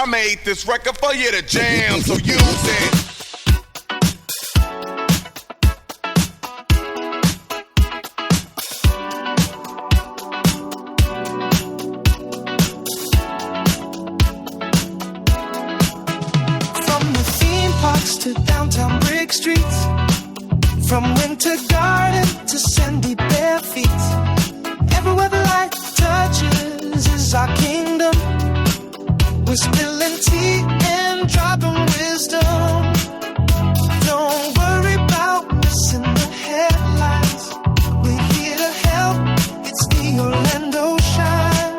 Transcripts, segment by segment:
I made this record for you to jam, so use it. From the theme parks to downtown brick streets, from winter garden to sandy bare feet, everywhere the light touches is our kingdom. We're spilling tea and dropping wisdom. Don't worry about missing the headlines. We're here to help. It's the Orlando Shine.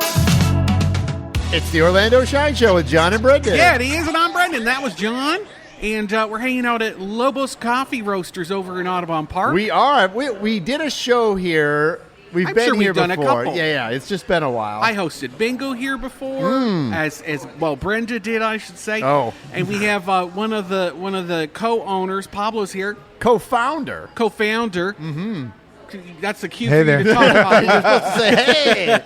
It's the Orlando Shine Show with John and Brendan. Yeah, it is, and I'm Brendan. That was John. And we're hanging out at Lobos Coffee Roasters over in Audubon Park. We are. We did a show here. We've I'm been sure here we've done a before. couple. Yeah. It's just been a while. I hosted bingo here before, as well. Brenda did, I should say. Oh. And we have one of the co-owners. Pablo's here, Co-founder. co-founder. Mm-hmm. That's the cue Hey for you there. to talk about. You're supposed to say,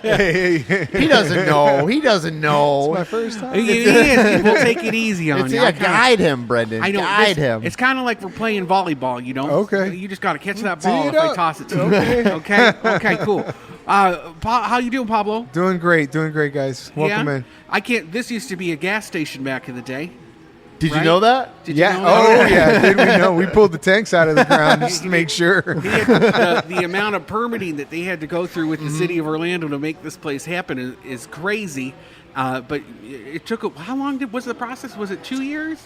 hey. He doesn't know. He doesn't know. My first time. He is. We'll take it easy on you. Guide him, Brendan. I know. Guide him. It's kind of like we're playing volleyball, you know? Okay. You just got to catch that Tee ball it if they up. toss it to you. Okay? Okay, cool. How you doing, Pablo? Doing great, guys. Welcome in. I can't. This used to be a gas station back in the day. Did right? you know that? Did you Yeah. know that? Oh, yeah. Did we know? We pulled the tanks out of the ground just to make sure. The amount of permitting that they had to go through with the city of Orlando to make this place happen is crazy. But it took how long was the process? Was it 2 years?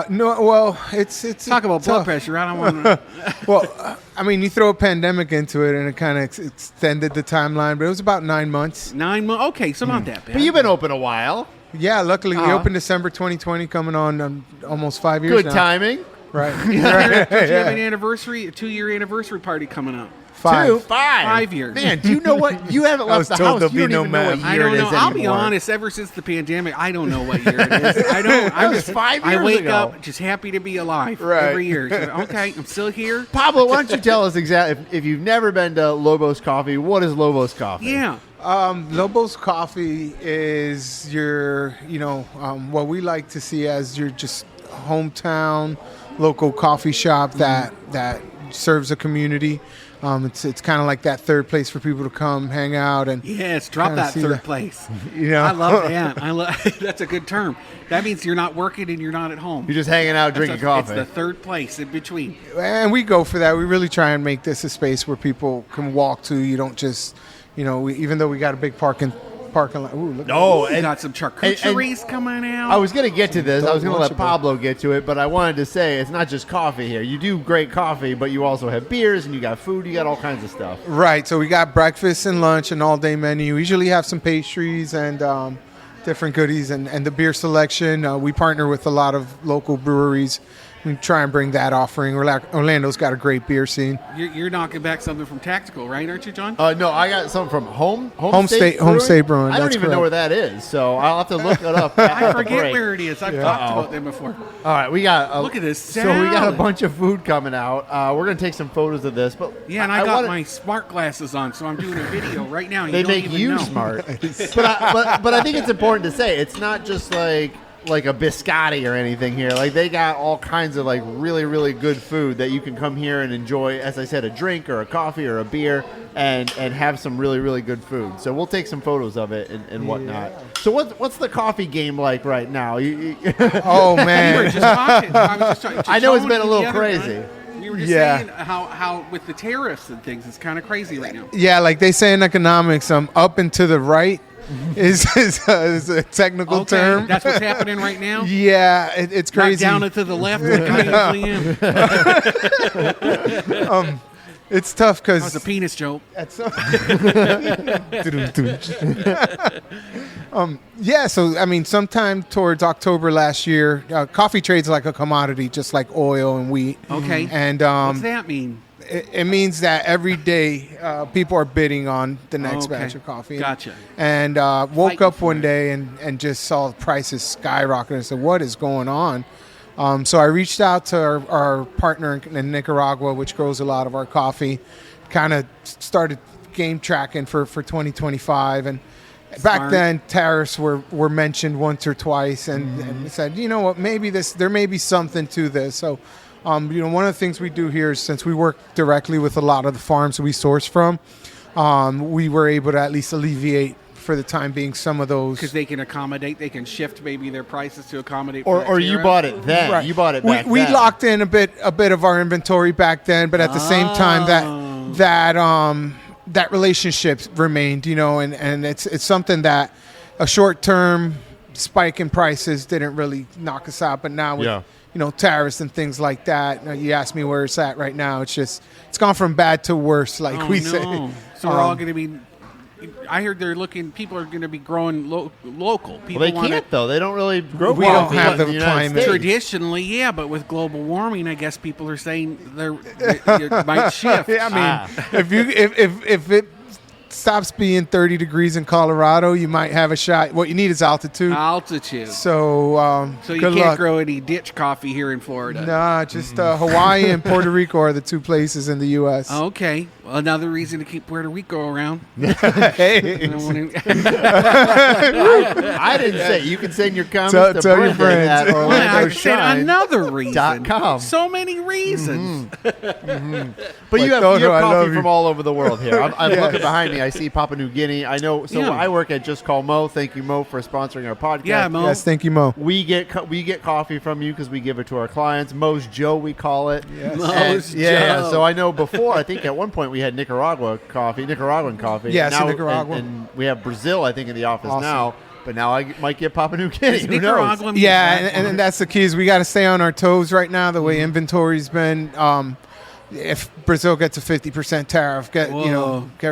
No, well, it's Talk about blood tough. pressure. I don't want to. Well, I mean, you throw a pandemic into it, and it kind of extended the timeline, but it was about 9 months. 9 months. Okay, so not that bad. But you've been open a while. Yeah, luckily we Uh-huh. opened December 2020, coming on almost 5 years Good now. timing. Right. Don't you have an anniversary, a 2-year anniversary party coming up? 5. 5 years. Man, do you know what? You haven't I was left the told house. there'll You be don't no even know what math. year I don't it know. is I'll be anymore. honest. Ever since the pandemic, I don't know what year it is. I don't. I'm just 5 I years wake ago. up just happy to be alive Right. every year. So, okay, I'm still here. Pablo, why don't you tell us exactly, if you've never been to Lobos Coffee, what is Lobos Coffee? Yeah. Lobos Coffee is your, what we like to see as your just hometown local coffee shop that serves a community. It's kind of like that third place for people to come hang out and Yes. Drop kinda that see third the- place. you know. I love that. That's a good term. That means you're not working and you're not at home. You're just hanging out, drinking coffee. It's the third place in between. And we go for that. We really try and make this a space where people can walk to. You don't just, even though we got a big parking lot. Ooh, look. No, We and got some charcuteries coming out. I was going to get to this. I was going to let Lunchable. Pablo get to it, but I wanted to say it's not just coffee here. You do great coffee, but you also have beers and you got food. You got all kinds of stuff. Right. So we got breakfast and lunch and all-day menu. We usually have some pastries and different goodies and the beer selection. We partner with a lot of local breweries. We try and bring that offering. Orlando's got a great beer scene. You're knocking back something from Tactical, right? Aren't you, John? No, I got something from Home State Brewing. I don't That's even know correct. where that is, so I'll have to look it up. I after the forget break. where it is. I've talked about them before. All right, we got. Look at this So we got a salad. bunch of food coming out. We're gonna take some photos of this, but Yeah, and I got my smart glasses on, so I'm doing a video right now. And They you don't make even you know. smart, but I think it's important to say it's not just like a biscotti or anything here. Like they got all kinds of like really, really good food that you can come here and enjoy. As I said, a drink or a coffee or a beer and have some really, really good food. So we'll take some photos of it and whatnot. So what's the coffee game like right now? Oh, We were man. just talking. I was just talking. I know it's John been a and little the other crazy. guy, We were just Yeah. saying how with the tariffs and things, it's kind of crazy right now. Yeah, like they say in economics, up and to the right is a technical Okay, term. that's what's happening right now. Yeah, it's Not crazy. down and to the left like I usually am. It's tough That was a because penis joke. yeah. So I mean, sometime towards October last year, coffee trades like a commodity, just like oil and wheat. Okay. And What's that mean? it means that every day people are bidding on the next Okay. batch of coffee. Gotcha. And woke Fighting up for one it. day and just saw the prices skyrocket and said, what is going on? So I reached out to our partner in Nicaragua, which grows a lot of our coffee, kind of started game tracking for 2025. And Back Smart. then, tariffs were mentioned once or twice, and we said, you know what, maybe there may be something to this. So, one of the things we do here is, since we work directly with a lot of the farms we source from, we were able to at least alleviate, for the time being, some of those. Because they can shift maybe their prices to accommodate. Or you bought it then. Right. You bought it back We then. locked in a bit of our inventory back then, but at the same time that relationship remained, and it's something that a short-term spike in prices didn't really knock us out. But now with tariffs and things like that, you ask me where it's at right now. It's gone from bad to worse, like we say. So we're all going to be. I heard people are going to be growing local. People Well, they can't, though. They don't really grow We don't coffee have in the United climate. States. Traditionally, yeah, but with global warming, I guess people are saying it might shift. Yeah, I mean, if it stops being 30 degrees in Colorado, you might have a shot. What you need is altitude. Altitude. So you good can't luck. grow any ditch coffee here in Florida. Nah, just Hawaii and Puerto Rico are the two places in the U.S. Okay. Well, another reason to keep Puerto Rico around. Hey, I don't wanna- I didn't say. You can send your comments to Tell your Brendan friends. at Well, I said OrlandoShine.com. another reason. .com. So many reasons. But you have Toto, I love coffee you. from all over the world here. I'm looking behind me. I see Papua New Guinea. I know. So Yeah. I work at Just Call Mo. Thank you, Mo, for sponsoring our podcast. Yeah, Mo. yes, thank you, Mo. We get coffee from you because we give it to our clients. Mo's Joe, we call it. Yes. Mo's Yeah. Joe. So I know before. I think at one point we had Nicaraguan coffee. Yes, now, Nicaraguan. and we have Brazil. I think in the office Awesome. now. But now I might get Papua New Guinea. Is Who knows? Nicaraguan- Yeah, and that's the key is we got to stay on our toes right now. The way inventory's been, if Brazil gets a 50% tariff, get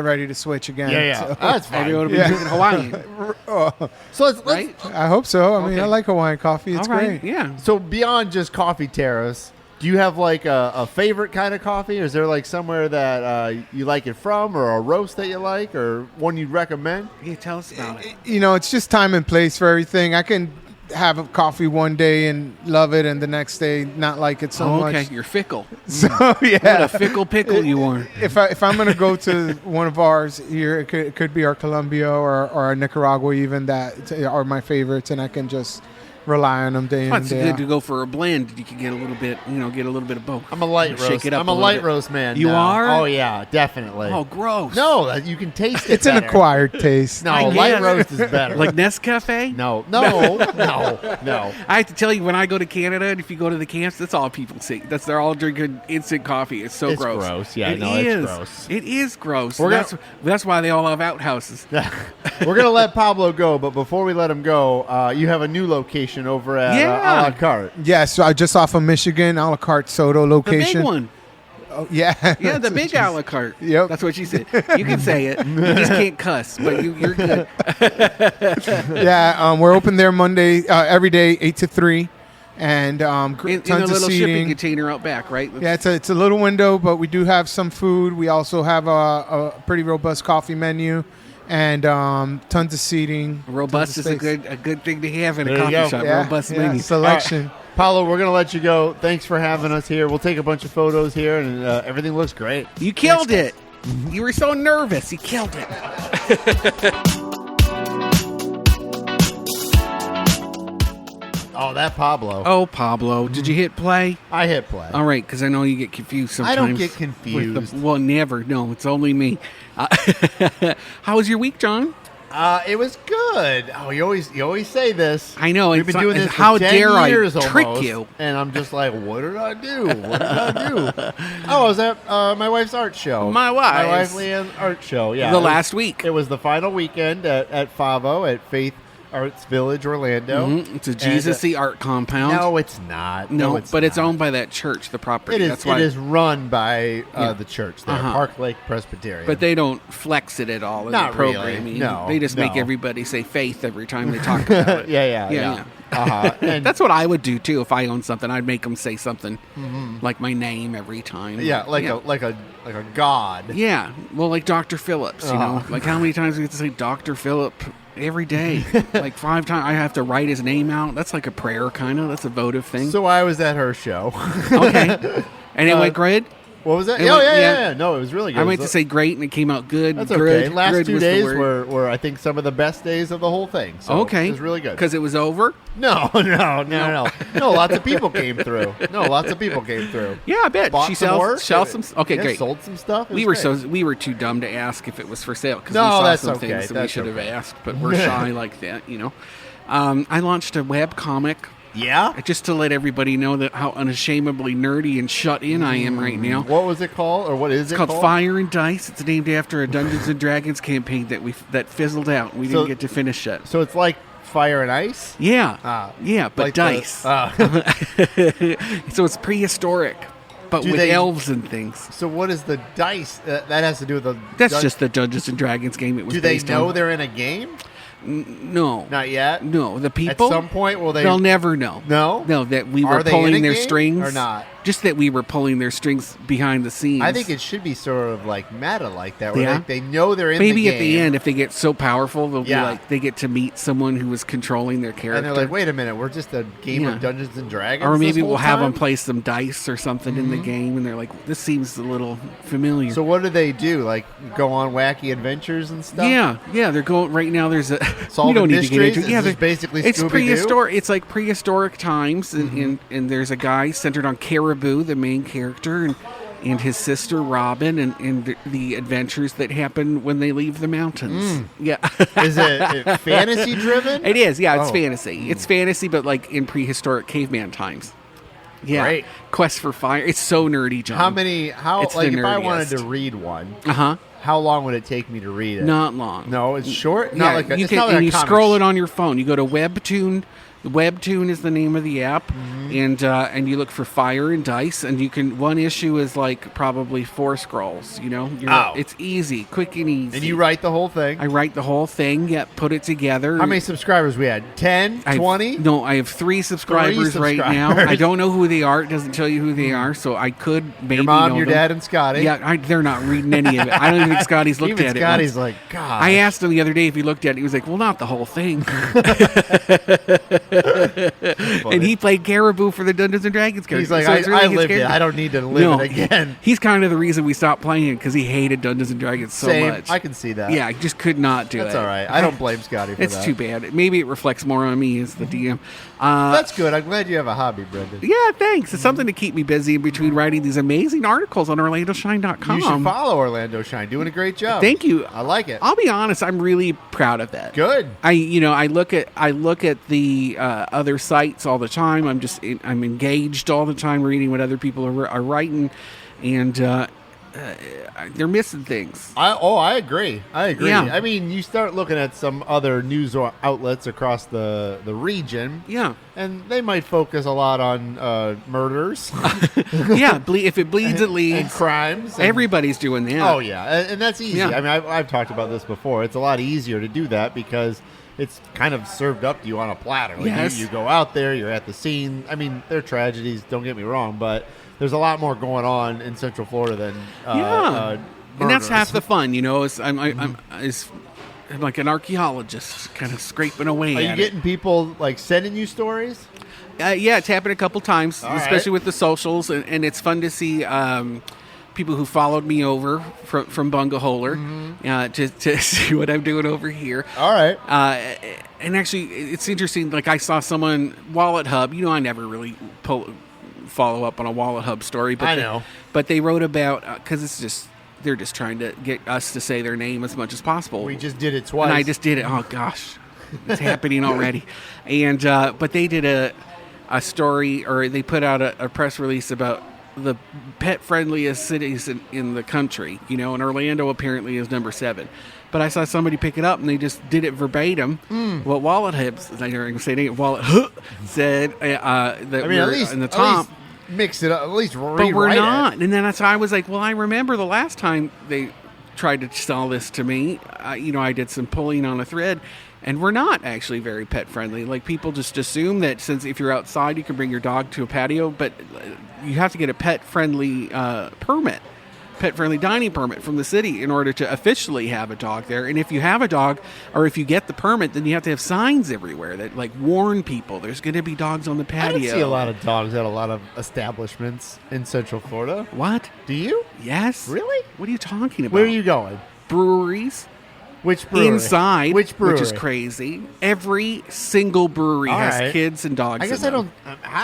ready to switch again. Yeah. So, That's fine. Everyone will be Yeah. drinking Hawaiian, So let's right? I hope so. I mean, Okay. I like Hawaiian coffee. It's All right. great. Yeah. So beyond just coffee tariffs, do you have like a favorite kind of coffee? Or is there like somewhere that you like it from, or a roast that you like, or one you'd recommend? Yeah, tell us about it. It's just time and place for everything. I can have a coffee one day and love it, and the next day not like it so Okay, much. you're fickle. So What yeah, a fickle pickle you are. if I'm going to go to one of ours here, it could be our Colombia or our Nicaragua, even that are my favorites, and I can just rely on them day in and It's day good out. to go for a blend. You can get a little bit, of both. I'm a light Shake roast. it up I'm a little light bit. roast man. You now. are? Oh yeah, definitely. Oh, gross. No, you can taste it. It's an better. acquired taste. No, I light guess. roast is better. Like Nescafe? no. I have to tell you, when I go to Canada, and if you go to the camps, that's all people see. They're all drinking instant coffee. It's so It's gross. gross. Yeah, It no, it's is. gross. It is gross. We're That's why they all have outhouses. We're gonna let Pablo go, but before we let him go, you have a new location over at Yeah. A La Carte. Yes, so just off of Michigan, a la carte soda The location. big one. Oh, yeah. Yeah, the big a la carte. Yep. That's what she said. You can say it. You just can't cuss, but you're good. Yeah, we're open there Monday, every day, 8 to 3. And In tons a of little shipping seating. container out back, right? Yeah, it's a little window, but we do have some food. We also have a pretty robust coffee menu and tons of seating. Robust tons is of space. a good thing to have in a There you coffee go. shop. Yeah, Robust yeah, menu. selection. Paulo, we're gonna let you go. Thanks for having us here. We'll take a bunch of photos here, and everything looks great. You killed it. You were so nervous. You killed it. Oh, that Pablo. Oh, Pablo, did you hit play? I hit play. All right, because I know you get confused sometimes. I don't get with confused. well, never. No, it's only me. How was your week, John? It was good. Oh, you always say this. I know. We've been doing this How for 10 dare I years trick almost, you? And I'm just like, what did I do? What did I do? Oh, I was at my wife's art show. My wife's? Leanne's art show. Yeah, The last week. It was the final weekend at Favo at Faith Arts Village, Orlando. Mhm. It's a And, Jesus the art compound. No, it's not. No, it's but it's not. owned by that church, the property. It is. That's why. It is run by Yeah. the church there, Uh-huh. Park Lake Presbyterian. But they don't flex it at all in Not the really. programming. No, they just make no. everybody say faith every time they talk about it. yeah. Uh-huh. And That's what I would do too if I owned something. I'd make them say something like my name every time. yeah, like a god. Yeah, well, like Dr. Phillips, you know, Uh-huh. like how many times we have to say Dr. Phillip every day? Like 5 times. I have to write his name out. That's like a prayer, kind of. That's a votive thing. So I was at her show. Okay, and it went great. What was that? It Oh, was- yeah. No, it was really good. I meant to say great, and it came out good. That's Good. okay. Last Good 2 was the days word. were, I think, some of the best days of the whole thing. So Okay. It was really good. Because it was over? No. No, lots of people came through. Yeah, I bet. Bought She some more. sells some. Okay, Yeah, great. sold some stuff. It We was were great. we were too dumb to ask if it was for sale because No, we saw that's some okay. things that we That's should have okay. asked, but we're shy like that, you know. I launched a web comic Yeah? just to let everybody know that how unashamedly nerdy and shut in I am right now. What was it called? Or what is It's it called called? Fire and Dice. It's named after a Dungeons and Dragons campaign that fizzled out. We So- didn't get to finish it. So it's like Fire and Ice? Yeah, yeah, but Like the- dice. So it's prehistoric, but Do with they- elves and things. So what is the dice? That has to do with the... That's just the Dungeons and Dragons game. It was Do they based know on. they're in a game? No, Not yet? no. The people At some point, will they... they'll never know. No? no. That we Are were they in a pulling their game strings or not? Just that we were pulling their strings behind the scenes. I think it should be sort of like meta like that, where Yeah. they know they're in maybe the at game. the end, if they get so powerful, they'll Yeah. be like they get to meet someone who is controlling their character. And they're like, wait a minute, we're just a game Yeah. of Dungeons and Dragons. or this maybe whole we'll have them time? play some dice or something in the game, and they're like, "This seems a little familiar." So what do they do? Like go on wacky adventures and stuff? Yeah, they're going right now. There's a Solving we don't need to mysteries? get into. Is Yeah, this they're- basically it's Scooby-Doo? prehistoric. It's like prehistoric times, and there's a guy centered on Caribou, the main character, and his sister Robin, and the adventures that happen when they leave the mountains. Yeah, Is it fantasy driven? it is. Yeah, it's Oh. fantasy. It's fantasy, but like in prehistoric caveman times. Yeah, Great. Quest for Fire. It's so nerdy, John. How It's like the if I wanted nerdiest. to read one, Uh-huh. how long would it take me to read it? Not long. No, it's short. Yeah, Not like a, you it's can, not like and a you comic scroll sh- it on your phone. You go to Webtoon. Webtoon is the name of the app, and you look for Fire and Dice, and you can. One issue is like probably 4 scrolls. You know, Oh. It's easy, quick and easy. And you write the whole thing. I write the whole thing. Yeah, put it together. How many subscribers we had? 10? I have- 20? No, I have 3 subscribers right now. subscribers. I don't know who they are. It doesn't tell you who they are, so I could maybe Your mom, know your them. dad, and Scotty. Yeah, they're not reading any of it. I don't even think Scotty's looked Even at it. Scotty's once. like, God. I asked him the other day if he looked at it. He was like, "Well, not the whole thing." And he played Caribou for the Dungeons and Dragons character. He's like, So it's really I his lived it. character. I don't need to live it again. He's kind of the reason we stopped playing it because he hated Dungeons and Dragons so Same. much. I can see that. Yeah, I just could not do That's it. all right. I don't blame Scotty for It's that. too bad. Maybe it reflects more on me as the DM. That's good. I'm glad you have a hobby, Brendan. Yeah, thanks. It's something to keep me busy in between writing these amazing articles on OrlandoShine.com. You should follow Orlando Shine. Doing a great job. Thank you. I like it. I'll be honest. I'm really proud of that. Good. I look at the other sites all the time. I'm engaged all the time, reading what other people are writing, and they're missing things. I agree. Yeah. I mean, you start looking at some other news outlets across the region, Yeah, and they might focus a lot on murders yeah. If it bleeds, it and leads. crimes. And, Everybody's doing that. oh yeah, and that's easy. Yeah. I mean, I've talked about this before. It's a lot easier to do that because it's kind of served up to you on a platter. Like Yes. you go out there, you're at the scene. I mean, there are tragedies. Don't get me wrong, but there's a lot more going on in Central Florida than Yeah. And that's murders. half the fun, you know. I'm like an archaeologist, kind of scraping away. Are you at getting people like sending you stories? it. Yeah, it's happened a couple times, All especially right. with the socials, and it's fun to see people who followed me over from Bungaholer to see what I'm doing over here. All right. And actually, it's interesting. Like I saw someone Wallet Hub. You know, I never really follow up on a Wallet Hub story, but I know. But they wrote about because they're just trying to get us to say their name as much as possible. We just did it twice. And I just did it. Oh gosh, it's happening already. And but they did a story, or they put out a press release about the pet friendliest cities in the country. You know, and Orlando apparently is number 7. But I saw somebody pick it up and they just did it verbatim. What Wallet Hubs, I didn't say it, Wallet said that I mean, we're at least in the top. At least mix it up. At least But rewrite we're not. it. And then that's how I was like, well, I remember the last time they tried to sell this to me. I did some pulling on a thread, and we're not actually very pet friendly. Like people just assume that since if you're outside, you can bring your dog to a patio, but you have to get a pet friendly permit. pet-friendly dining permit from the city in order to officially have a dog there. And if you have a dog, or if you get the permit, then you have to have signs everywhere that like warn people there's going to be dogs on the patio. I don't see a lot of dogs at a lot of establishments in Central Florida. What? Do you? Yes. Really? What are you talking about? Where are you going? Breweries. Which brewery? Inside, Which brewery? which is crazy. Every single brewery All has right. kids and dogs. I guess in I them.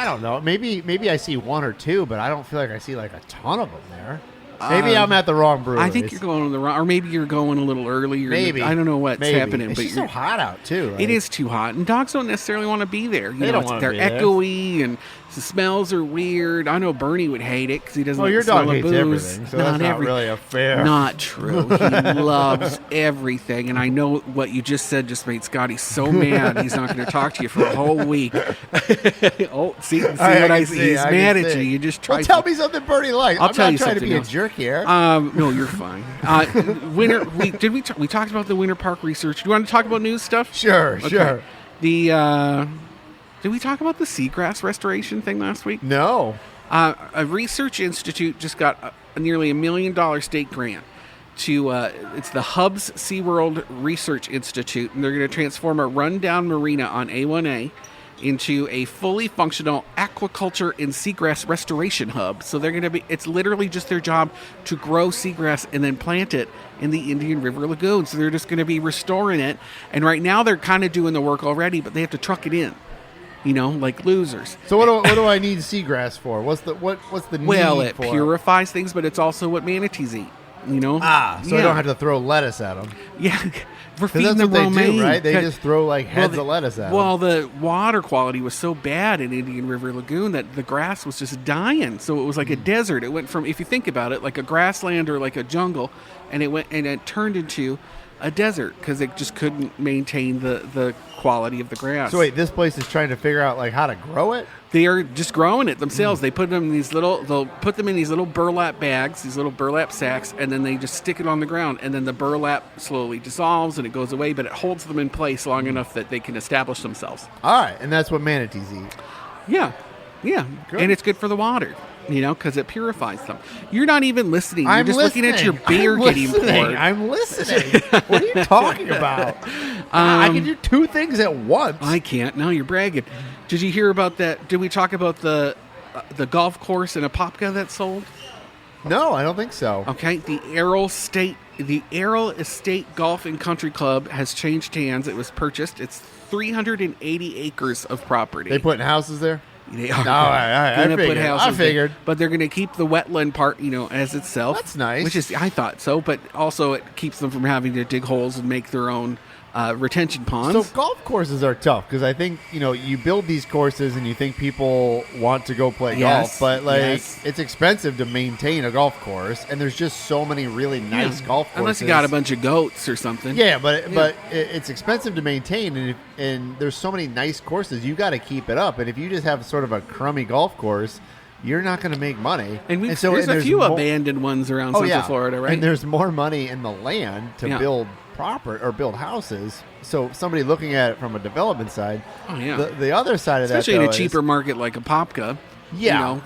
don't know. Maybe I see one or two, but I don't feel like I see like a ton of them there. Maybe I'm at the wrong brewery. I think you're going on the wrong, or maybe you're going a little early. Or Maybe. I don't know what's happening. It's but just so hot out too. Like, it is too hot, and dogs don't necessarily want to be there. They don't wanna they're be there. echoey, and the smells are weird. I know Bernie would hate it because he doesn't. Well, your smell dog of hates booze. everything, so that's not really a fair. Not true. He loves everything, and I know what you just said just made Scotty so mad. He's not going to talk to you for a whole week. See what I see? He's mad at you. You just try. Well, tell me something Bernie likes. I'll I'm tell not you trying to something be else. a jerk here. No, you're fine. Winter. We talked about the Winter Park research. Do you want to talk about news stuff? Sure. The did we talk about the seagrass restoration thing last week? No. A research institute just got nearly $1 million state grant to it's the Hubs SeaWorld Research Institute, and they're going to transform a rundown marina on A1A into a fully functional aquaculture and seagrass restoration hub. So they're going to be, it's literally just their job to grow seagrass and then plant it in the Indian River Lagoon. So they're just going to be restoring it. And right now they're kind of doing the work already, but they have to truck it in, like losers. So what do I need seagrass for? What's the need Well, it for? purifies things, but it's also what manatees eat. So I don't have to throw lettuce at them. Yeah, we're Because feeding that's the what they romaine. do, right? They just throw like heads of lettuce at them. Well, the water quality was so bad in Indian River Lagoon that the grass was just dying. So it was like a desert. It went from, if you think about it, like a grassland or like a jungle, and it turned into a desert because it just couldn't maintain the quality of the grass. So wait, this place is trying to figure out like how to grow it? They are just growing it themselves. They put them in they'll put them in these little burlap bags, these little burlap sacks, and then they just stick it on the ground. And then the burlap slowly dissolves and it goes away, but it holds them in place long enough that they can establish themselves. All right, and that's what manatees eat. Yeah. Good. And it's good for the water, because it purifies them. You're not even listening. You're I'm just listening. looking at your beer getting poured. I'm listening. What are you talking about? I can do two things at once. I can't. Now you're bragging. Did you hear about that? Did we talk about the golf course in Apopka that sold? No, I don't think so. Okay, the Errol Estate Golf and Country Club has changed hands. It was purchased. It's 380 acres of property. They putting houses there? They are all right. gonna I put figured. houses there, figured. but they're going to keep the wetland part, as itself. That's nice. Which is, I thought so, but also it keeps them from having to dig holes and make their own retention ponds. So golf courses are tough because I think you build these courses and you think people want to go play golf, but it's expensive to maintain a golf course, and there's just so many really nice golf courses. Unless you got a bunch of goats or something. Yeah, but it's expensive to maintain, and there's so many nice courses. You got to keep it up, and if you just have sort of a crummy golf course, you're not going to make money. And there's a few abandoned ones around Central Florida, right? And there's more money in the land to build build houses. So somebody looking at it from a development side, the other side of especially that, in a cheaper market like Apopka,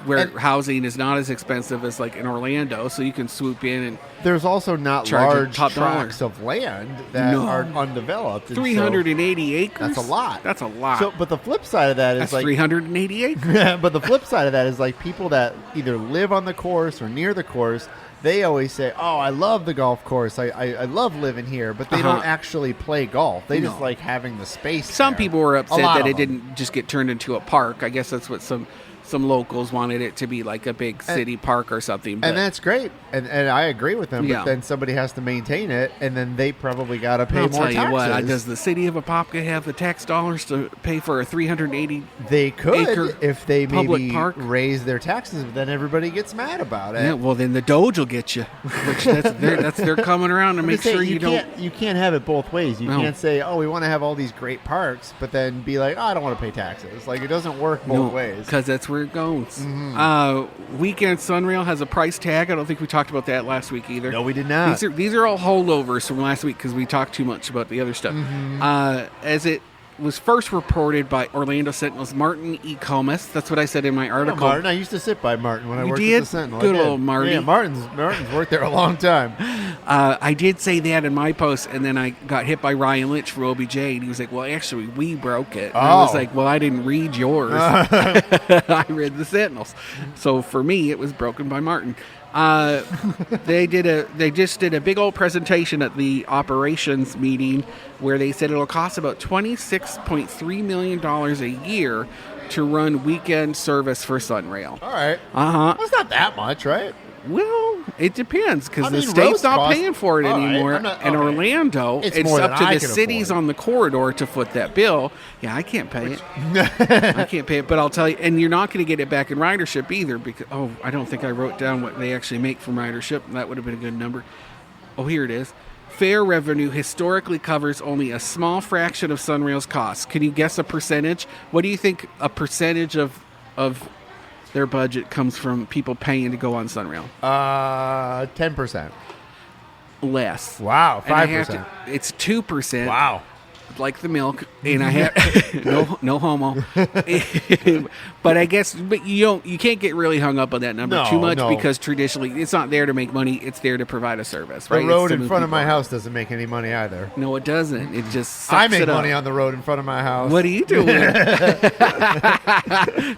where and housing is not as expensive as like in Orlando, so you can swoop in and there's also not charge large top tracts of land that are undeveloped. And 380 acres. That's a lot. That's a lot. So, but the flip side of that is that's like 380 acres. but the flip side of that is like people that either live on the course or near the course. They always say, "Oh, I love the golf course. I love living here," but they don't actually play golf. They just like having the space. Some there. people were upset that it them. didn't just get turned into a park. I guess that's what some locals wanted it to be, like a big city park or something. But And that's great, and I agree with them. Yeah. But then somebody has to maintain it, and then they probably got to pay I'll more tell taxes. you what, does the city of Apopka have the tax dollars to pay for a 380? They could acre if they public maybe park? raise their taxes, but then everybody gets mad about it. Yeah, well then the Doge will get you. Which they're coming around to I'm make just saying, sure you don't. can't have it both ways. You No. can't say, "Oh, we want to have all these great parks," but then be like, "Oh, I don't want to pay taxes." Like it doesn't work both ways. Because that's where it goes. Mm-hmm. Weekend SunRail has a price tag. I don't think we talked about that last week either. No, we did not. These are all holdovers from last week because we talked too much about the other stuff. Mm-hmm. As it was first reported by Orlando Sentinel's Martin E. Comas. That's what I said in my Oh, article. Martin. I used to sit by Martin when I You worked did? at the Sentinel. Good I did. old Marty. Yeah, Martin's worked there a long time. I did say that in my post, and then I got hit by Ryan Lynch for OBJ, and he was like, well, actually, we broke it. And I was Oh. like, well, I didn't read yours. I read the Sentinels. So for me, it was broken by Martin. They just did a big old presentation at the operations meeting where they said it'll cost about $26.3 million a year to run weekend service for SunRail. All right. Uh-huh. Well, it's not that much, right? Well, it depends because I the mean, state's roads not cost- paying for it all right, anymore. I'm not- And okay. Orlando, It's it's more up than to I the can cities afford. on the corridor to foot that bill. Yeah, I can't pay it. I can't pay it, but I'll tell you, and you're not going to get it back in ridership either because, I don't think I wrote down what they actually make from ridership. That would have been a good number. Oh, here it is. Fare revenue historically covers only a small fraction of SunRail's costs. Can you guess a percentage? What do you think a percentage of their budget comes from people paying to go on SunRail? 10%. Less. Wow, And I have 5%. it's 2%. Wow. Like the milk, and I have no homo. But I guess, you can't get really hung up on that number No, too much no. because traditionally it's not there to make money; it's there to provide a service. Right? The It's road to in move front of my people. house doesn't make any money either. No, it doesn't. It just sucks I make it up. money on the road in front of my house. What are you doing?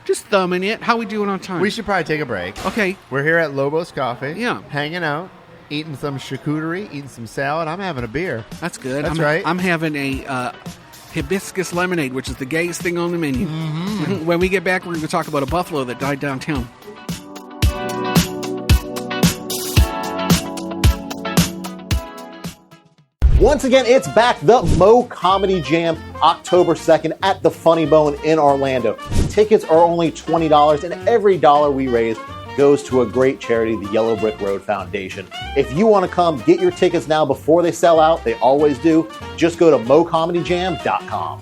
Just thumbing it. How we doing on time? We should probably take a break. Okay. We're here at Lobos Coffee. Yeah. Hanging out, eating some charcuterie, eating some salad. I'm having a beer. That's good. That's right. I'm having a hibiscus lemonade, which is the gayest thing on the menu. When we get back, we're going to talk about a buffalo that died downtown. Once again, it's back, the Mo Comedy Jam, October 2nd at the Funny Bone in Orlando. Tickets are only $20, and every dollar we raise goes to a great charity, the Yellow Brick Road Foundation. If you want to come, get your tickets now before they sell out. They always do. Just go to mocomedyjam.com.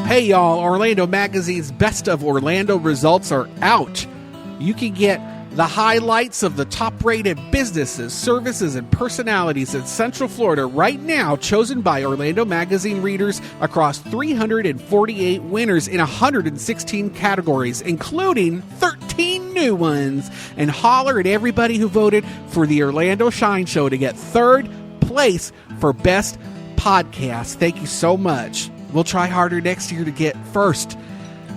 Hey y'all, Orlando Magazine's Best of Orlando results are out. You can get the highlights of the top-rated businesses, services, and personalities in Central Florida right now, chosen by Orlando Magazine readers across 348 winners in 116 categories, including 13 new ones. And holler at everybody who voted for the Orlando Shine Show to get third place for Best Podcast. Thank you so much. We'll try harder next year to get first.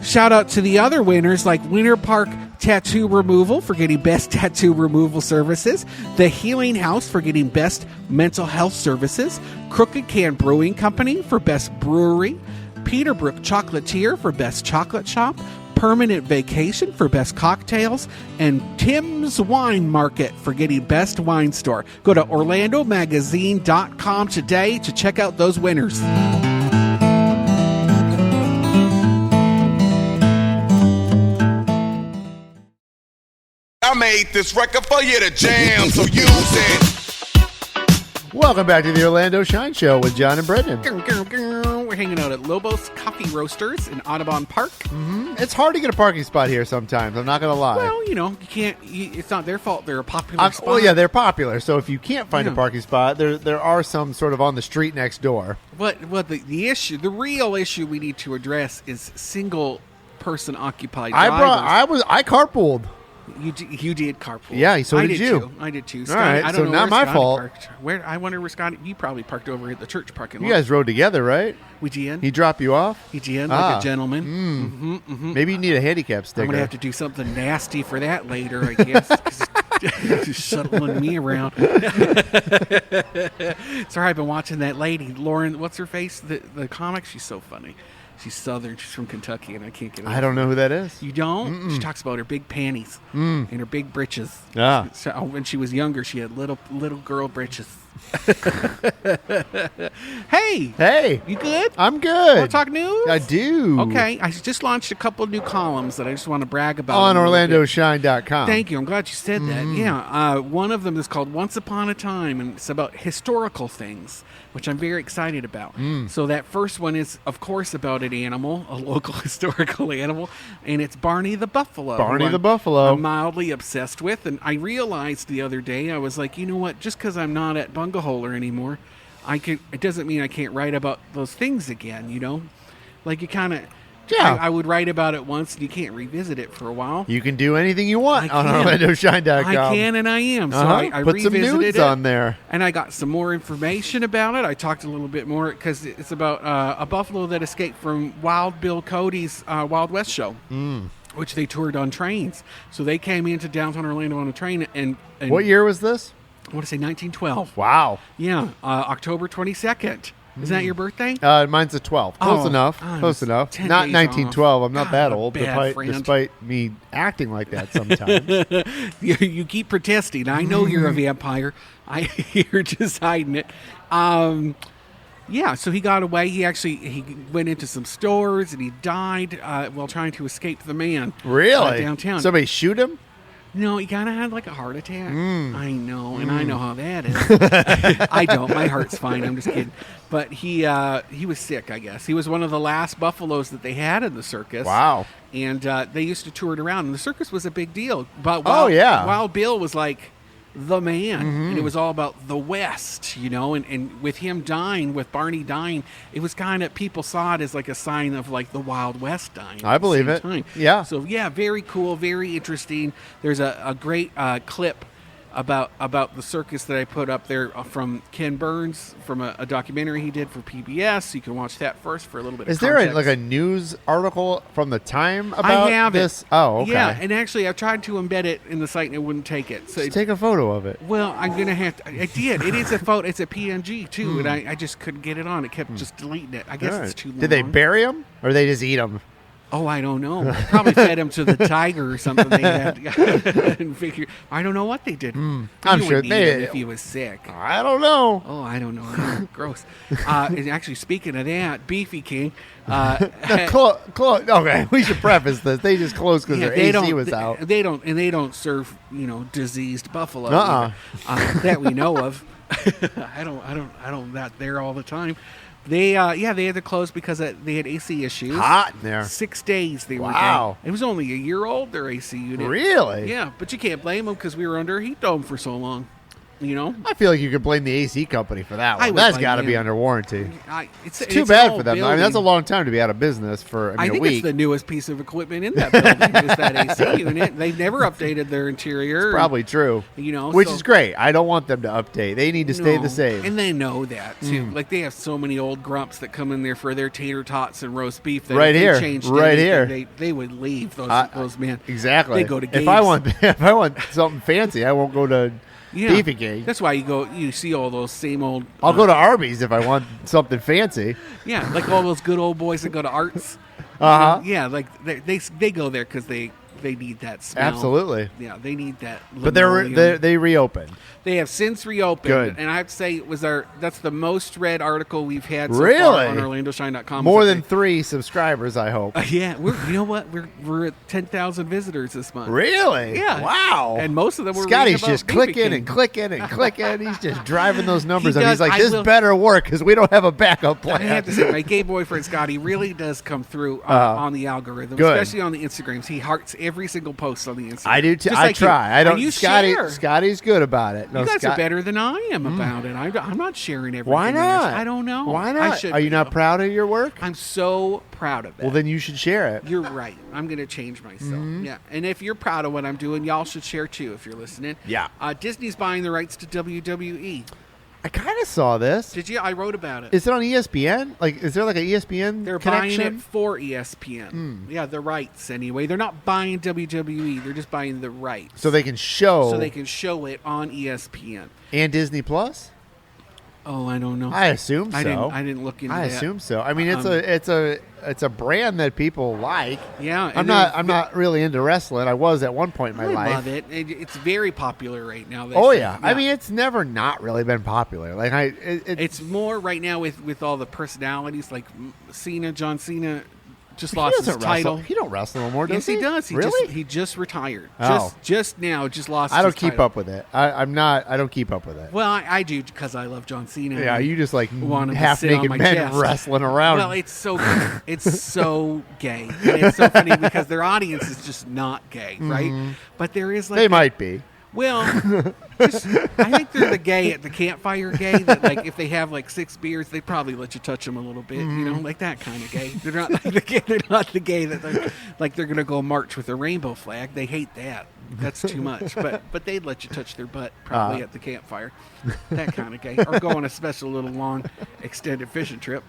Shout out to the other winners like Winter Park Tattoo Removal for getting Best Tattoo Removal Services, The Healing House for getting Best Mental Health Services, Crooked Can Brewing Company for Best Brewery, Peterbrook Chocolatier for Best Chocolate Shop, Permanent Vacation for Best Cocktails, and Tim's Wine Market for getting Best Wine Store. Go to OrlandoMagazine.com today to check out those winners. I made this record for you to jam, so use it. Welcome back to the Orlando Shine Show with John and Brendan. We're hanging out at Lobos Coffee Roasters in Audubon Park. It's hard to get a parking spot here sometimes. I'm not going to lie. Well, you can't. It's not their fault. They're a popular spot. Well, yeah, they're popular. So if you can't find Yeah. a parking spot, there are some sort of on the street next door. What the issue? The real issue we need to address is single person occupied drivers. I carpooled. You did carpool. Yeah, so I did you. Too. I did too. All Scotty, right, I don't so know not where my Scotty fault. Parked. I wonder where Scotty. You probably parked over at the church parking lot. You guys rode together, right? We did. He dropped you off? He did, Ah. like a gentleman. Maybe you need a handicap sticker. I'm gonna have to do something nasty for that later, I guess. 'Cause he's shuttling me around. Sorry, I've been watching that lady, Lauren. What's her face? The comic. She's so funny. She's Southern. She's from Kentucky, and I can't get. I don't know who that is. You don't? She talks about her big panties and her big britches. Ah. So when she was younger, she had little girl britches. Hey, Hey, you good? I'm good. Want to talk news? I do. Okay, I just launched a couple new columns that I just want to brag about. On a little bit. OrlandoShine.com. Thank you. I'm glad you said that. Yeah. One of them is called Once Upon a Time, and it's about historical things, which I'm very excited about. So that first one is, of course, about an animal, a local historical animal, and it's Barney the Buffalo. Barney who the Buffalo. I'm mildly obsessed with, and I realized the other day, I was like, you know what? Just because I'm not at Bungaholer anymore, it doesn't mean I can't write about those things again, you know? Like, you kind of... Yeah. I would write about it once, and you can't revisit it for a while. You can do anything you want I on can. OrlandoShine.com. I can, and I am. So I Put some revisited nudes it, on there. and I got some more information about it. I talked a little bit more because it's about a buffalo that escaped from Wild Bill Cody's Wild West show, which they toured on trains. So they came into downtown Orlando on a train, and What year was this? I want to say 1912. Wow. Yeah, October 22nd. Is that your birthday? Mine's a 12. Close Oh, enough. I Close was enough. 10 Not days 1912. off. I'm not God, that a old, bad friend. despite me acting like that sometimes. You keep protesting. I know you're a vampire. You're just hiding it. Yeah, so he got away. He went into some stores and he died while trying to escape the man. Really? Downtown. Somebody shoot him? No, he kind of had like a heart attack. I know, and I know how that is. I don't. My heart's fine. I'm just kidding. But he was sick, I guess. He was one of the last buffaloes that they had in the circus. Wow. And they used to tour it around, and the circus was a big deal. But yeah. Wild Bill was like the man, and it was all about the West, you know. And with him dying, with Barney dying, it was kind of, people saw it as like a sign of like the Wild West dying. I believe at the it. same time. Yeah. So yeah, very cool, very interesting. There's a great clip about the circus that I put up there from Ken Burns from a documentary he did for PBS. You can watch that first for a little bit. Is of there context. a news article from the time about I have this? it. Oh, okay. Yeah, and actually, I tried to embed it in the site and it wouldn't take it. So Just take a photo of it. well, I'm gonna have to. I did. It is a photo. It's a PNG too, and I just couldn't get it on. It kept just deleting it. I guess All right. it's too long. Did they bury him or they just eat him? Oh, I don't know. Probably fed him to the tiger or something. They had and figure. I don't know what they did. I'm You sure wouldn't eat they- him if he was sick. I don't know. Oh, I don't know. Gross. And actually, speaking of that, Beefy King. Okay, we should preface this. They just closed because their AC was out. They don't serve diseased buffalo Uh-uh. that we know of. I'm not there all the time. They had to close because they had AC issues. Hot in there. 6 days they were Wow. down. It was only a year old, their AC unit. Really? Yeah, but you can't blame them because we were under a heat dome for so long. You know, I feel like you could blame the AC company for that I one. would That's blame got to be them. under warranty. it's It's too an bad old for them. I mean, that's a building. long time to be out of business for I a think week. it's the newest piece of equipment in that building is that AC unit. They've never updated their interior. Probably true. You know, Which so- is great. I don't want them to update. They need to stay No. the same. And they know that, too. Like, they have so many old grumps that come in there for their tater tots and roast beef that Right if here. they changed Right anything, here. they would leave those men. Exactly. They go to if I Gabe's. want something fancy, I won't go to Yeah. Beefy King. That's why you see all those same old... I'll go to Arby's if I want something fancy. Yeah, like all those good old boys that go to Arts. Uh-huh. Yeah, like they go there because they need that smell. Absolutely. Yeah, they need that. But linoleum. they reopened. They have since reopened, Good. and I have to say that's the most read article we've had so Really? far on OrlandoShine.com. More than 3 subscribers, I hope. Yeah, you know what? We're at 10,000 visitors this month. Really? Yeah. Wow. And most of them were Scotty's reading about just Beefy clicking King. and clicking and clicking. He's just driving those numbers He up. He's does. like, I this will- better work because we don't have a backup I plan. have to say, my gay boyfriend Scotty really does come through on the algorithm, Good. especially on the Instagrams. He hearts every single post on the Instagram. I do too. Just I like you. try. I don't. And you Scotty. share. Scotty's good about it. No, You guys Scott- are better than I am about it. I'm not sharing everything. Why in this. not? I don't know. Why I not? should Are you be, not though. proud of your work? I'm so proud of it. Well, then you should share it. You're right. I'm going to change myself. Mm-hmm. Yeah. And if you're proud of what I'm doing, y'all should share too if you're listening. Yeah. Disney's buying the rights to WWE. I kind of saw this. Did you? I wrote about it. Is it on ESPN? Like, is there like an ESPN They're connection? buying it for ESPN. Yeah, the rights anyway. They're not buying WWE. They're just buying the rights. So they can show. So they can show it on ESPN. And Disney Plus. Oh, I don't know. I assume so. I didn't look into I that. assume so. I mean, it's a brand that people like. Yeah, I'm not really into wrestling. I was at one point in my I life. love it. It's very popular right now. Oh yeah. I mean, it's never not really been popular. Like it's more right now with all the personalities like John Cena. Just he lost his doesn't title. wrestle. He don't wrestle no more, does Yes, he? he does. Really? He just retired. Oh. Just lost. I don't his keep title. up with it. I don't keep up with it. Well, I do because I love John Cena. Yeah, you just like want him to half sit on naked my men chest. wrestling around. Well, it's so gay. And it's so funny because their audience is just not gay, right? But there is like they might be. Well, I think they're the gay at the campfire gay that like if they have like 6 beers, they probably let you touch them a little bit, you know, like that kind of gay. They're not like the gay. They're not the gay that they're gonna go march with a rainbow flag. They hate that. That's too much. But they'd let you touch their butt probably at the campfire. That kind of gay, or go on a special little long extended fishing trip.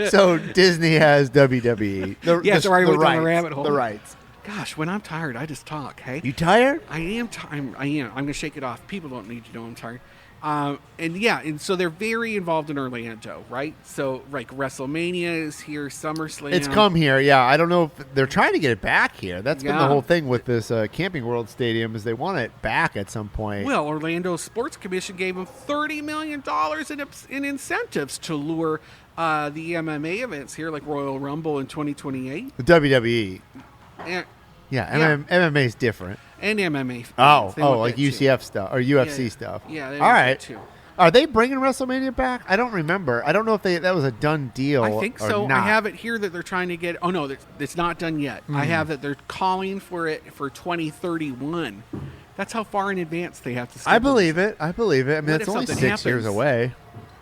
So Disney has WWE. Yeah, sorry, I went down the rabbit hole. The rights. Gosh, when I'm tired, I just talk. Hey, You tired? I am. I am. I'm gonna shake it off. People don't need to know I'm tired. And so they're very involved in Orlando, right? So like WrestleMania is here, SummerSlam. It's come here, yeah. I don't know if they're trying to get it back here. That's been the Yeah. whole thing with this Camping World Stadium is they want it back at some point. Well, Orlando Sports Commission gave them $30 million in incentives to lure the MMA events here, like Royal Rumble in 2028. The WWE. And, Yeah, MMA is different. and MMA. Oh, They want like that too. UCF stuff or UFC Yeah. stuff. Yeah, they all want right. that too. Are they bringing WrestleMania back? I don't remember. I don't know if that was a done deal. I think or so. Not. I have it here that they're trying to get. Oh no, it's not done yet. I have that they're calling for it for 2031. That's how far in advance they have to. I believe it. I believe it. I mean, What it's if only something 6 years happens? away,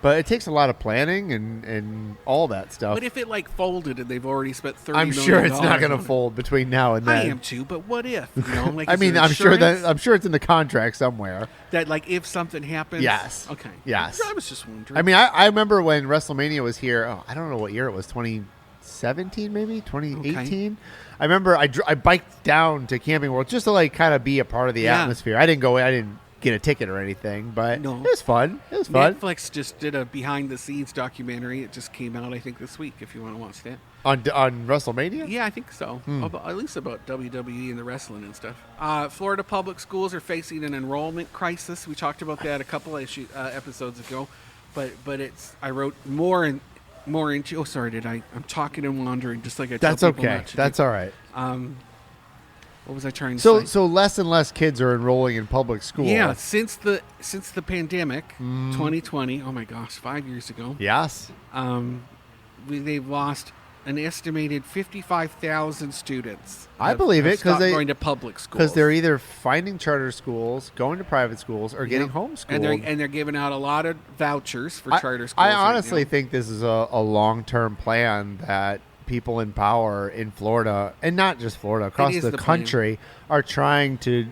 but it takes a lot of planning and all that stuff. But if it like folded and they've already spent $30 I'm million sure it's not going on to it. fold between now and I then. am too, but what if? You know, like I is mean, there I'm sure insurance it's in the contract somewhere. that like if something happens. Yes. Okay. Yes. I was just wondering. I mean, I remember when WrestleMania was here. Oh, I don't know what year it was. 2017, maybe 2018. Okay. I remember I biked down to Camping World just to like kind of be a part of the Yeah. atmosphere. I didn't go. I didn't get a ticket or anything, but No. it was fun. It was fun Netflix just did a behind the scenes documentary. It just came out, I think, this week. If you want to watch that. on WrestleMania. Yeah, I think so. At least about WWE and the wrestling and stuff. Florida public schools are facing an enrollment crisis. We talked about that a couple episodes ago, but I wrote more into. Oh, sorry, I'm talking and wandering just like I. That's tell people okay. not to That's do. all right. What was I trying to say? So less and less kids are enrolling in public school. Yeah, since the pandemic, 2020. Oh my gosh, 5 years ago. Yes. They've lost an estimated 55,000 students. I believe it, 'cause stopped they- going to public schools Because they're either finding charter schools, going to private schools, or getting Yep. homeschooled. and they're giving out a lot of vouchers for charter schools. I right honestly now. think this is a long-term plan that people in power in Florida, and not just Florida, across is the the plan. country, are trying to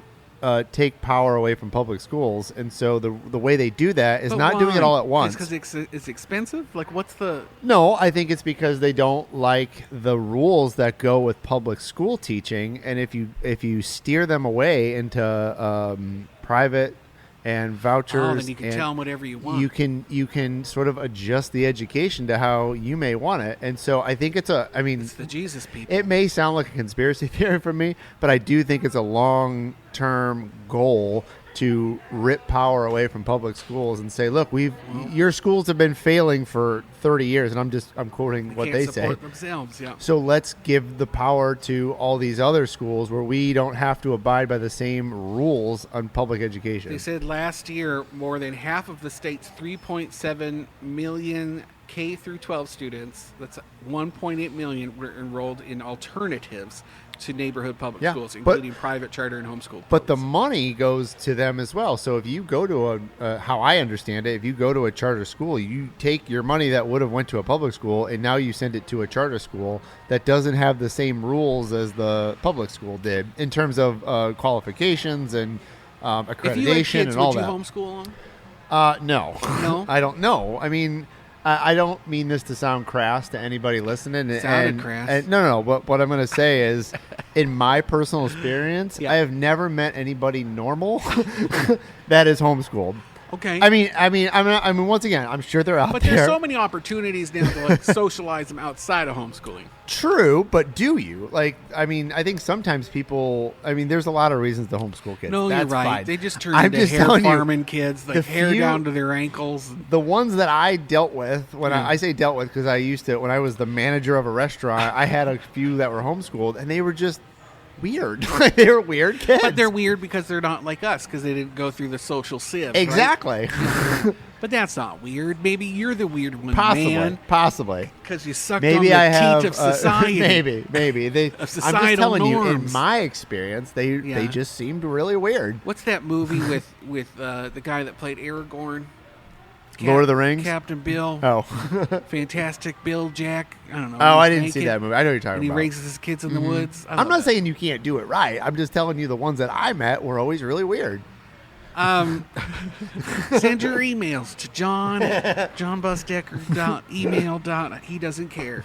take power away from public schools. And so the way they do that is But not doing it why? all at once. Because it's expensive. Like, what's the? No, I think it's because they don't like the rules that go with public school teaching, and if you steer them away into private and vouchers, Oh, then you can and tell them whatever you want. you can sort of adjust the education to how you may want it. And so I think it's It's the Jesus people. it may sound like a conspiracy theory from me, but I do think it's a long-term goal to rip power away from public schools and say, look, your schools have been failing for 30 years, and I'm quoting what can't they say. support themselves. Yeah. So let's give the power to all these other schools where we don't have to abide by the same rules on public education. They said last year more than half of the state's 3.7 million K through 12 students, that's 1.8 million, were enrolled in alternatives to neighborhood public Yeah, schools, but- including private, charter, and homeschool. But the money goes to them as well. So if you go to how I understand it, if you go to a charter school, you take your money that would have went to a public school, and now you send it to a charter school that doesn't have the same rules as the public school did in terms of qualifications and accreditation if you had kids, and all would you that. homeschool them? No. No? I don't know. I mean, I don't mean this to sound crass to anybody listening. Sounded crass. And no. But what I'm going to say is, in my personal experience, Yeah. I have never met anybody normal that is homeschooled. Okay. I mean, once again, I'm sure they're out But there. there's so many opportunities now to like socialize them outside of homeschooling. True, but do you? Like, I mean, I think sometimes people. I mean, there's a lot of reasons to homeschool kids. No, That's you're right. fine. They just turn I'm into just hair telling you, farming kids, like the hair few- down to their ankles. The ones that I dealt with when I say dealt with because I used to when I was the manager of a restaurant, I had a few that were homeschooled, and they were just weird. They were weird kids. But they're weird because they're not like us because they didn't go through the social sieve. right? exactly. But that's not weird. Maybe you're the weird one, Possibly. because you sucked Maybe on I the have teat of society. maybe they. I'm just societal telling you, in norms. my experience, they Yeah. just seemed really weird. What's that movie with the guy that played Aragorn? Lord of the Rings? Captain Bill. Oh, Fantastic Bill Jack. I don't know. oh, I He's didn't see naked, that movie. I know what you're talking And he about. raises his kids in the woods. I I'm love not that. saying you can't do it right. I'm just telling you the ones that I met were always really weird. Send your emails to John Busdecker. He doesn't care.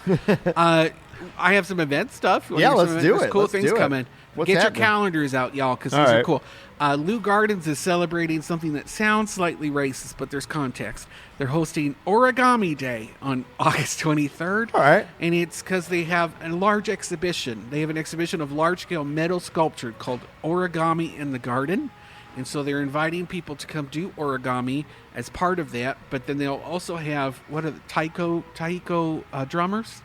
I have some event stuff. You wanna Yeah, hear some let's event- do there's it. Cool Let's things do it. coming. What's Get happening? your calendars out, y'all, because All these are right. cool. Lou Gardens is celebrating something that sounds slightly racist, but there's context. They're hosting Origami Day on August 23rd. All right. And it's because they have a large exhibition. They have an exhibition of large-scale metal sculpture called Origami in the Garden. And so they're inviting people to come do origami as part of that. But then they'll also have, what are the taiko drummers?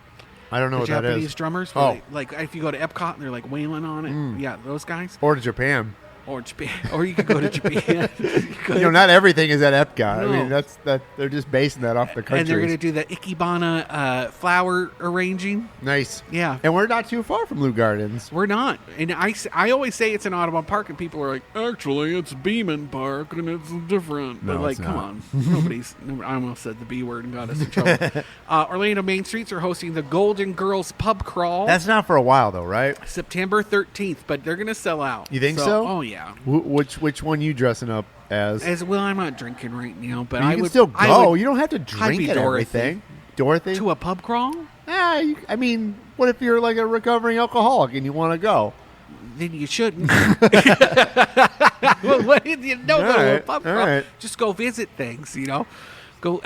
I don't know The what that Japanese is. drummers. where Oh. they- like if you go to Epcot and they're like wailing on it. Yeah, those guys. Or to Japan. Or Japan. Or you could go to Japan. You know, not everything is at Epcot. No. I mean, that's they're just basing that off the country. And they're going to do the Ikebana flower arranging. Nice. Yeah. And we're not too far from Lou Gardens. We're not. And I always say it's an Audubon Park, and people are like, actually, it's Beeman Park, and it's different. No, but, like, it's come not. on. I almost said the B word and got us in trouble. Orlando Main Streets are hosting the Golden Girls Pub Crawl That's not for a while, though, right? September 13th, but they're going to sell out. You think so? Oh, yeah. Which one you dressing up as? As well, I'm not drinking right now, but you I can would still I go. would- You don't have to I'd drink be at Dorothy. everything. Dorothy? To a pub crawl? I mean, what if you're like a recovering alcoholic and you want to go? Then you shouldn't. Well, what did you know? All Go to a right, pub all crawl. right. Just go visit things, you know. Go.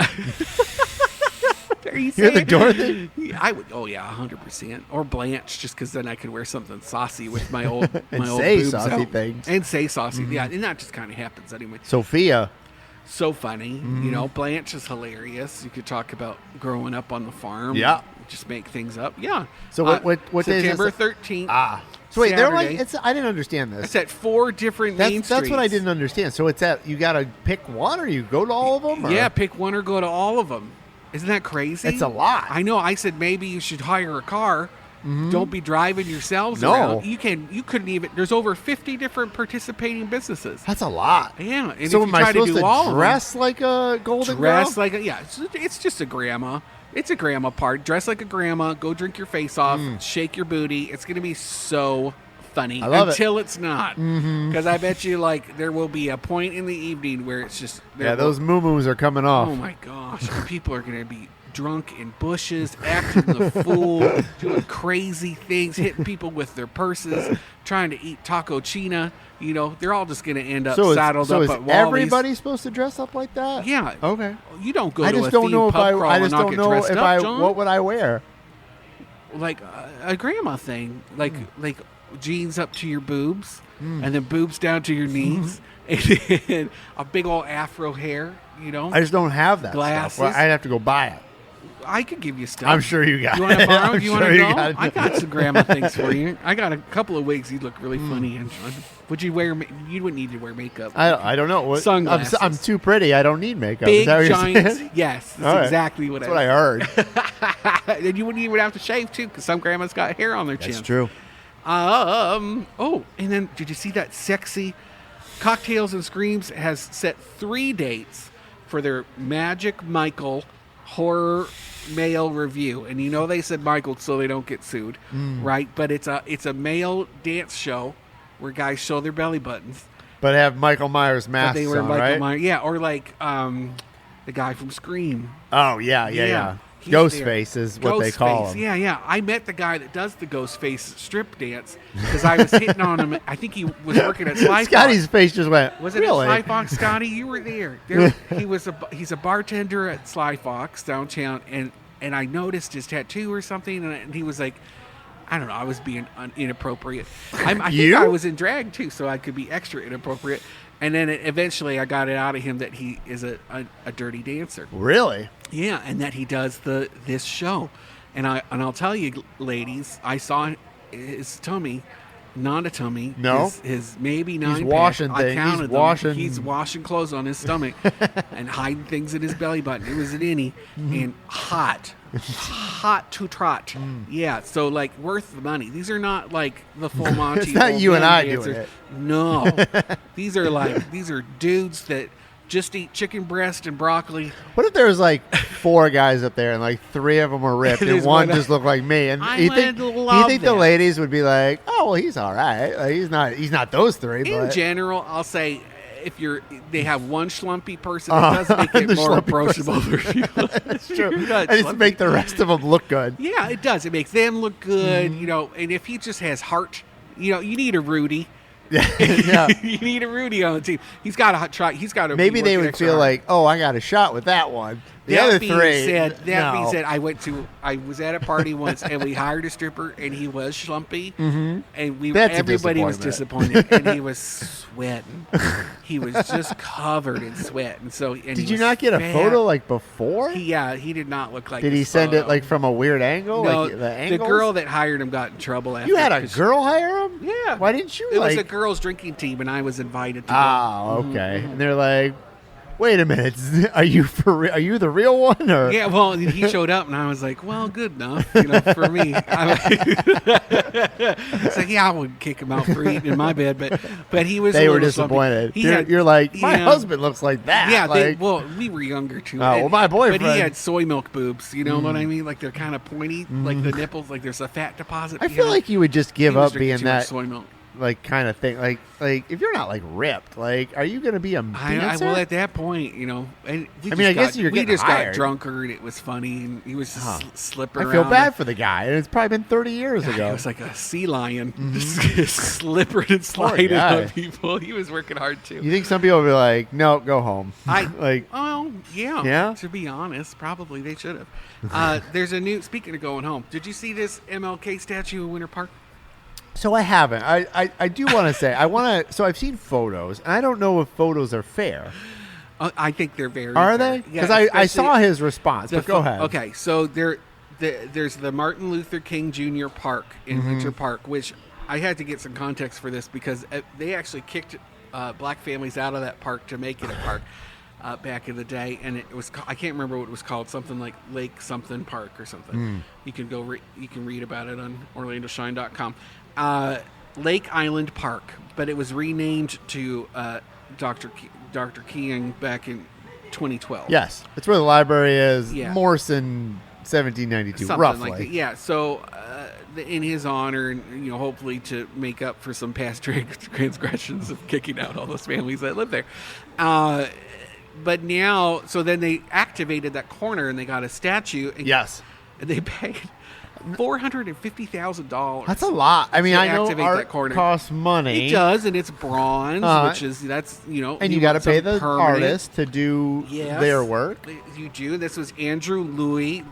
Are you You're the saying- Dorothy? Yeah, I would. Oh yeah, 100%. Or Blanche, just because then I could wear something saucy with my old And my old say boobs saucy out. things. And say saucy. Yeah, and that just kind of happens anyway. Sophia. So funny, you know. Blanche is hilarious. You could talk about growing up on the farm. Yeah. Just make things up. Yeah. So what day is this? September 13th. So wait, they're like Saturday. I didn't understand this. It's at 4 different main That's what I streets. didn't understand. So it's you got to pick one, or you go to all of them? Or? Yeah, pick one or go to all of them. Isn't that crazy? It's a lot. I know. I said maybe you should hire a car. Don't be driving yourselves No. around. You couldn't even. There's over 50 different participating businesses. That's a lot. Yeah. And So if am you I try supposed to do to all dress like a golden of them, dress girl? like a, yeah. It's just a grandma. It's a grandma part. Dress like a grandma. Go drink your face off. Shake your booty. It's gonna be so funny I love it. until it's not. Because I bet you like there will be a point in the evening where it's just Yeah, those moo-moos are coming off. Oh my gosh! People are going to be drunk in bushes, acting the fool, doing crazy things, hitting people with their purses, trying to eat taco china. You know, they're all just going to end up saddled so up is at Wally's. everybody supposed to dress up like that? Yeah. Okay. You don't go I to just a don't themed know if pub crawl I and just not don't get know dressed if up, John. what would I wear? Like a grandma thing, like jeans up to your boobs, and then boobs down to your knees, and then a big old afro hair. You know, I just don't have that Glasses. stuff. Well, I'd have to go buy it. I could give you stuff. I'm sure you got You want to it. borrow? I'm You want sure to you go? got it. I got some grandma things for you. I got a couple of wigs. You'd look really funny in. Would you wear? You wouldn't need to wear makeup. I don't know. What, Sunglasses. I'm too pretty. I don't need makeup. Big Is that what you're giants. saying? Yes, that's All right. exactly what That's what I heard. And you wouldn't even have to shave too, because some grandmas got hair on their chin. That's true. Oh, and then did you see that sexy Cocktails and Screams has set 3 dates for their Magic Michael horror male review, and you know they said Michael so they don't get sued, right? But it's a male dance show where guys show their belly buttons. But have Michael Myers But masks they wear on, Michael right? Myers, yeah, or like the guy from Scream. Oh yeah. He's Ghost there. face is what they Ghost call face. him. Yeah. I met the guy that does the ghost face strip dance because I was hitting on him. I think he was working at Sly Scotty's Fox. face just went. Was it really? at Sly Fox, Scotty? You were there. He's a bartender at Sly Fox downtown, and I noticed his tattoo or something, and he was like, I don't know, I was being inappropriate. I think I was in drag too, so I could be extra inappropriate. And then eventually I got it out of him that he is a dirty dancer. Really? Yeah, and that he does this show. And I'll tell you, ladies, I saw his tummy, not a tummy. No? His maybe 9 He's washing pack. I things. counted He's them. washing. He's washing clothes on his stomach and hiding things in his belly button. It was an innie and hot to trot. Yeah, so like worth the money. These are not like the full Monty. It's not old you and man I dancers. doing it. No, these are dudes that just eat chicken breast and broccoli. What if there was like 4 guys up there and like 3 of them were ripped and There's one one- just looked like me? And I you would love think the that. ladies would be like, "Oh, well, he's all right. Like, he's not those 3." In But general, I'll say if they have one schlumpy person, it does make The it more schlumpy approachable for people. that's true. Not And it's schlumpy. make the rest of them look good. Yeah, it does. It makes them look good, and if he just has heart, you need a Rudy. Yeah. You need a Rudy on the team. He's got to try. He's got to. Maybe they would feel like, "Oh, I got a shot with that one." The That other being 3. said, no. I was at a party once and we hired a stripper and he was schlumpy and That's a everybody was disappointment. disappointed and he was sweating. He was just covered in sweat and so. And Did he you was not get a fat. photo like before? He did not look like. Did he this send it photo. like from a weird angle? No, like the the angles? girl that hired him got in trouble after. You had a 'cause- girl hire him? Yeah. Why didn't you? It like... was a girls' drinking team and I was invited to go. Oh, okay. And they're like, "Wait a minute, are you for real? Are you the real one?" Or Yeah, well, he showed up, and I was like, "Well, good enough, for me." It's like, yeah, I wouldn't kick him out for eating in my bed, but he was. they a were little slumpy. disappointed. He had- You're like, "My yeah. husband looks like that." Yeah, like, we were younger too. Oh, well, my boyfriend- But he had soy milk boobs. You know what I mean? Like they're kind of pointy, like the nipples, like there's a fat deposit. I feel behind. like you would just give He was up drinking being too much that soy milk. like kind of thing. Like if you're not like ripped, like are you going to be a dancer? Well, at that point, and we I guess you're we getting just hired. got drunker, and it was funny, and he was just slipping I around. feel bad for the guy, and it's probably been 30 years He ago. was like a sea lion, just slipping and sliding guy. on people. He was working hard too. You think some people will be like, "No, go home." Oh yeah. Yeah? To be honest, probably they should have. There's a new. Speaking of going home, did you see this MLK statue in Winter Park? So I haven't. I do want to say So I've seen photos, and I don't know if photos are fair. I think they're very. Are fair. they? Yeah, Because I especially saw his response. the But go pho- ahead. Okay, so there's the Martin Luther King Jr. Park in Mm-hmm. Winter Park, which I had to get some context for this because they actually kicked black families out of that park to make it a park. Back in the day, and it was I can't remember what it was called, something like Lake something Park or something. You can go you can read about it on OrlandoShine.com. Lake Island Park, but it was renamed to Dr. King back in 2012. Yes, it's where the library is. Yeah. Morrison, 1792, Something roughly. like that. Yeah, so in his honor, and hopefully to make up for some past transgressions of kicking out all those families that live there. But now, so then they activated that corner and they got a statue. And, Yes. and they paid $450,000. That's a lot. I mean, to I know activate art that corner. costs money. It does, and it's bronze, which is And you got to want pay some the permanent- artist to do Yes. their work. You do. This was Andrew Lee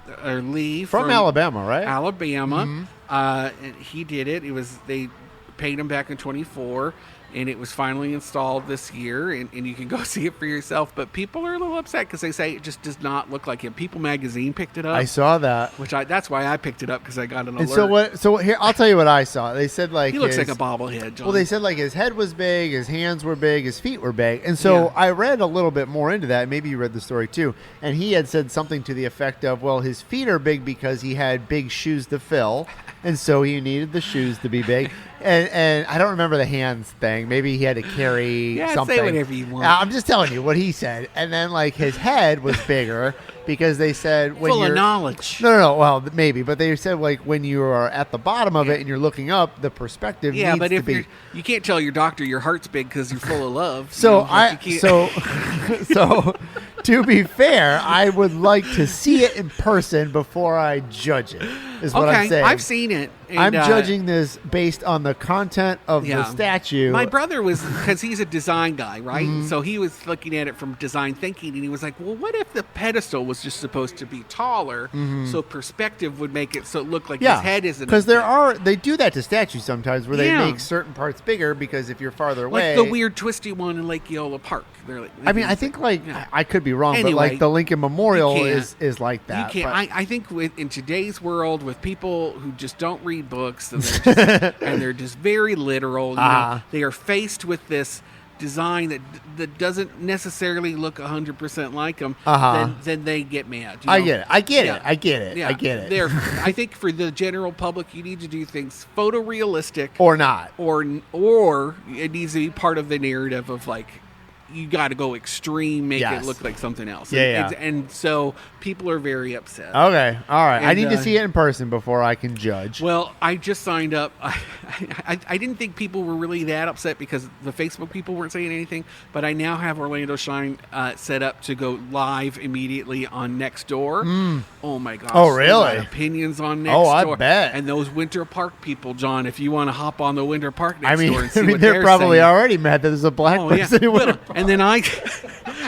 From Alabama, right? Alabama. And he did it. They paid him back in 24, and it was finally installed this year, and you can go see it for yourself. But people are a little upset because they say it just does not look like him. People Magazine picked it up. I saw that. That's why I picked it up, because I got an And alert. so here, I'll tell you what I saw. They said like He looks his- like a bobblehead, John. Well, they said like his head was big, his hands were big, his feet were big. And so Yeah. I read a little bit more into that. Maybe you read the story too. And he had said something to the effect of, well, his feet are big because he had big shoes to fill. And so he needed the shoes to be big. And I don't remember the hands thing. Maybe he had to carry Yeah, say something. whatever you want. I'm just telling you what he said. And then like his head was bigger because they said when Full you're of knowledge. No. Well, maybe, but they said like when you are at the bottom of it and you're looking up, the perspective Yeah, needs but to if be. you can't tell your doctor your heart's big because you're full of love. So you know, like you can't- so To be fair, I would like to see it in person before I judge it. Is what I'm saying. I've seen it. And, I'm judging this based on the content of the statue. My brother was, because he's a design guy, right? So he was looking at it from design thinking, and he was like, well, what if the pedestal was just supposed to be taller, so perspective would make it so it looked like his head isn't. Because they do that to statues sometimes where they make certain parts bigger because if you're farther away. Like the weird twisty one in Lake Eola Park. They're like, I mean, I think I could be wrong, but like the Lincoln Memorial is like that. You can't. I think in today's world with people who just don't read books and they're just very literal, you know, they are faced with this design that doesn't necessarily look 100% like them, then they get mad. You know? I get it. I think for the general public, you need to do things photorealistic or not, or it needs to be part of the narrative of like. You got to go extreme, make it look like something else. And so people are very upset. Okay, all right. I need to see it in person before I can judge. Well, I just signed up. I didn't think people were really that upset because the Facebook people weren't saying anything, but I now have Orlando Shine set up to go live immediately on Nextdoor. Oh, my gosh. Oh, really? Opinions on Nextdoor. Oh, I bet. And those Winter Park people, John, if you want to hop on the Winter Park Nextdoor and see what they're probably saying. already mad that there's a black person in Winter Park. And then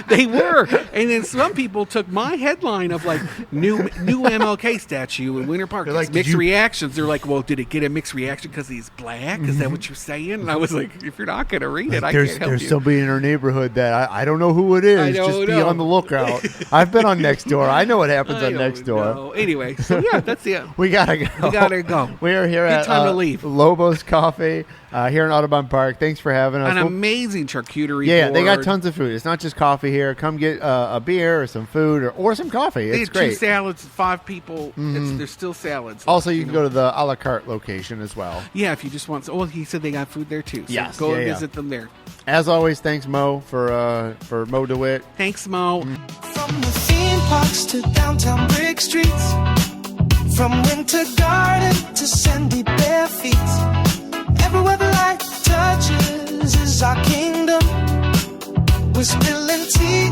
they were. And then some people took my headline of like new MLK statue in Winter Park. They're like, mixed reactions. They're like, well, did it get a mixed reaction because he's black? Is that what you're saying? And I was like, if you're not going to read it, I can't help you. There's somebody in our neighborhood that I don't know who it is. Just be on the lookout. I've been on Nextdoor. I know what happens on Nextdoor. Anyway, so yeah, that's it. We gotta go. We are here at time to leave. Lobos Coffee here in Audubon Park. Thanks for having us. An amazing charcuterie board. They got tons of food. It's not just coffee here. Come get a beer or some food or some coffee. It's great. 2 salads, 5 people. There's still salads. Also, you can go to the a la carte location as well. Yeah, if you just want. Oh, he said they got food there too. So yes, go and visit them there. As always, thanks Mo for Mo DeWitt. Thanks, Mo. From the theme parks to downtown brick streets, from Winter Garden to sandy bare feet, everywhere the light touches is our kingdom. We're spilling tea